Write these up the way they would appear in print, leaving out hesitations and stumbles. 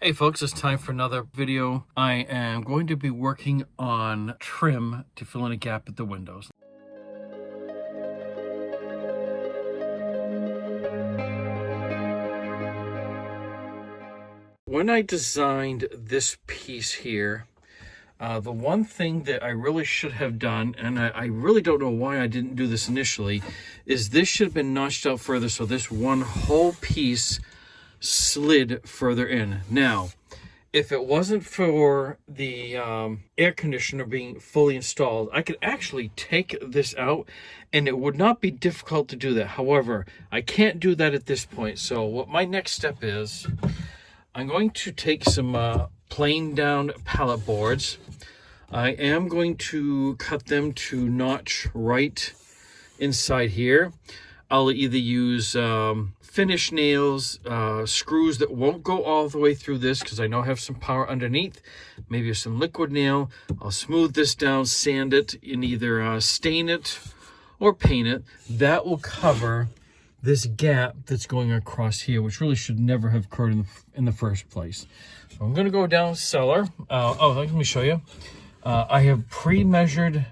Hey folks, it's time for another video. I am going to be working on trim to fill in a gap at the windows. When I designed this piece here, the one thing that I really should have done, and I really don't know why I didn't do this initially, is this should have been notched out further so this one whole piece slid further in. Now, if it wasn't for the air conditioner being fully installed, I could actually take this out and it would not be difficult to do that. However, I can't do that at this point. So what my next step is, I'm going to take some plain down pallet boards. I am going to cut them to notch right inside here. I'll either use finish nails, screws that won't go all the way through this because I know I have some power underneath. Maybe some liquid nail. I'll smooth this down, sand it, and either stain it or paint it. That will cover this gap that's going across here, which really should never have occurred in the first place. So I'm going to go down cellar. Let me show you. I have pre-measured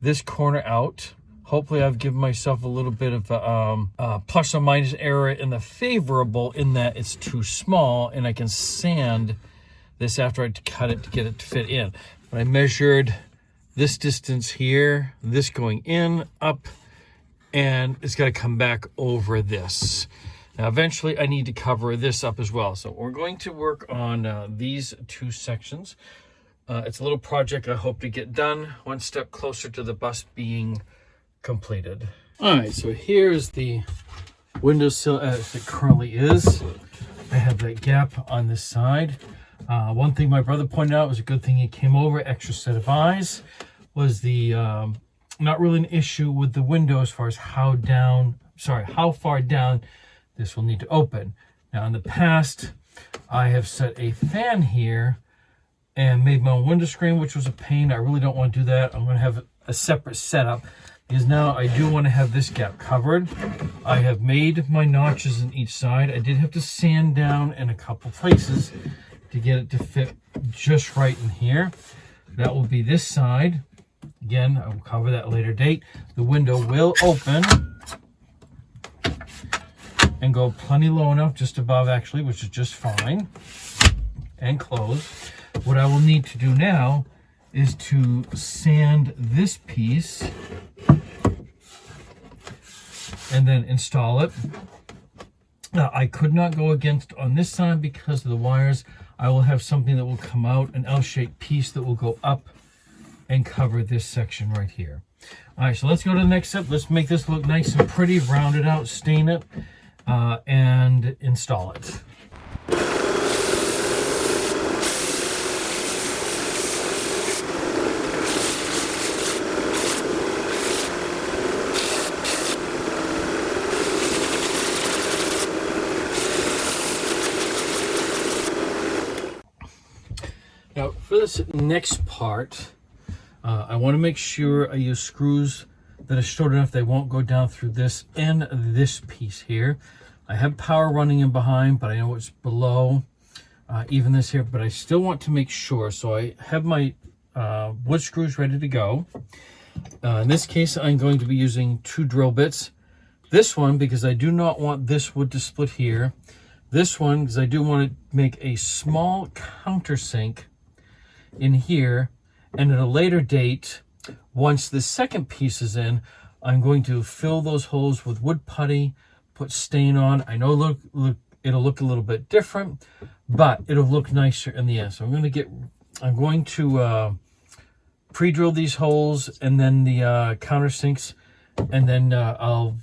this corner out. Hopefully I've given myself a little bit of plus or minus error in the favorable in that it's too small, and I can sand this after I cut it to get it to fit in. But I measured this distance here, this going in, up, and it's got to come back over this. Now eventually I need to cover this up as well. So we're going to work on these two sections. It's a little project I hope to get done, one step closer to the bus being completed. All right, so here's the windowsill as it currently is. I have that gap on this side. One thing my brother pointed out was a good thing he came over, extra set of eyes, was the not really an issue with the window as far as how far down this will need to open. Now in the past, I have set a fan here and made my own window screen, which was a pain. I really don't want to do that. I'm going to have a separate setup because now I do want to have this gap covered. I have made my notches in each side. I did have to sand down in a couple places to get it to fit just right in here. That will be this side. Again, I will cover that at a later date. The window will open and go plenty low enough, just above actually, which is just fine, and close. What I will need to do now is to sand this piece and then install it. Now, I could not go against on this side because of the wires. I will have something that will come out, an L-shaped piece that will go up and cover this section right here. All right, so let's go to the next step. Let's make this look nice and pretty, round it out, stain it, and install it. Now, for this next part, I want to make sure I use screws that are short enough they won't go down through this and this piece here. I have power running in behind, but I know it's below even this here, but I still want to make sure. So I have my wood screws ready to go. In this case, I'm going to be using 2 drill bits. This one, because I do not want this wood to split here. This one, because I do want to make a small countersink in here, and at a later date, once the second piece is in, I'm going to fill those holes with wood putty, put stain on. I know it'll look a little bit different, but it'll look nicer in the end. So I'm going to pre-drill these holes and then the countersinks, and then I'll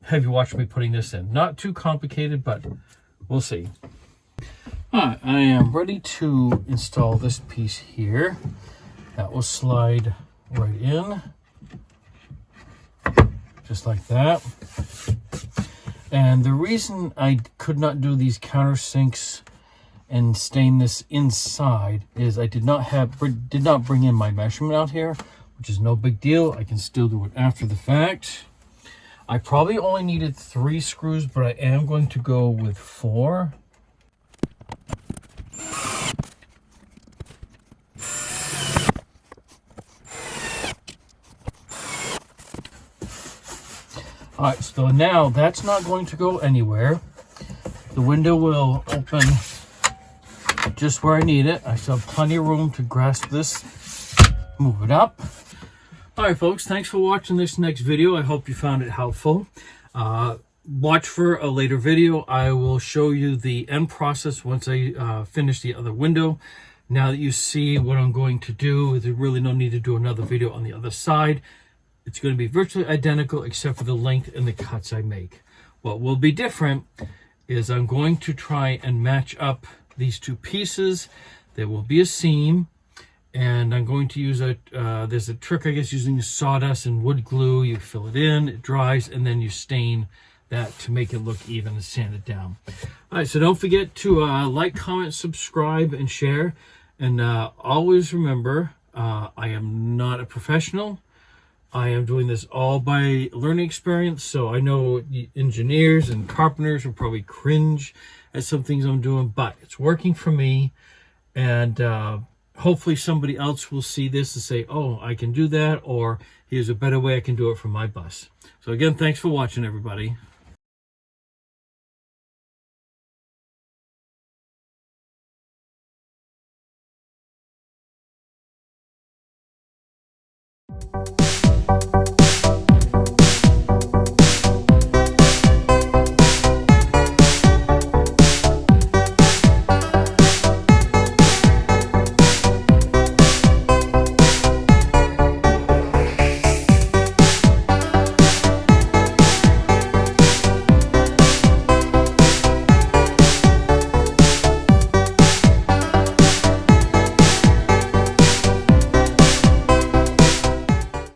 have you watch me putting this in. Not too complicated, but we'll see. All right, I am ready to install this piece here. That will slide right in, just like that. And the reason I could not do these countersinks and stain this inside is I did not bring in my measurement out here, which is no big deal. I can still do it after the fact. I probably only needed 3 screws, but I am going to go with 4. All right, so now that's not going to go anywhere. The window will open just where I need it. I still have plenty of room to grasp this, move it up. All right, folks, thanks for watching this next video. I hope you found it helpful. Watch for a later video. I will show you the end process once I finish the other window. Now that you see what I'm going to do, there's really no need to do another video on the other side. It's going to be virtually identical except for the length and the cuts I make. What will be different is I'm going to try and match up these two pieces. There will be a seam, and I'm going to use there's a trick, I guess, using sawdust and wood glue. You fill it in, it dries, and then you stain that to make it look even and sand it down. All right, so don't forget to like, comment, subscribe, and share. And always remember, I am not a professional. I am doing this all by learning experience, so I know engineers and carpenters will probably cringe at some things I'm doing, but it's working for me, and hopefully somebody else will see this and say, oh, I can do that, or here's a better way I can do it for my bus. So again, thanks for watching, everybody.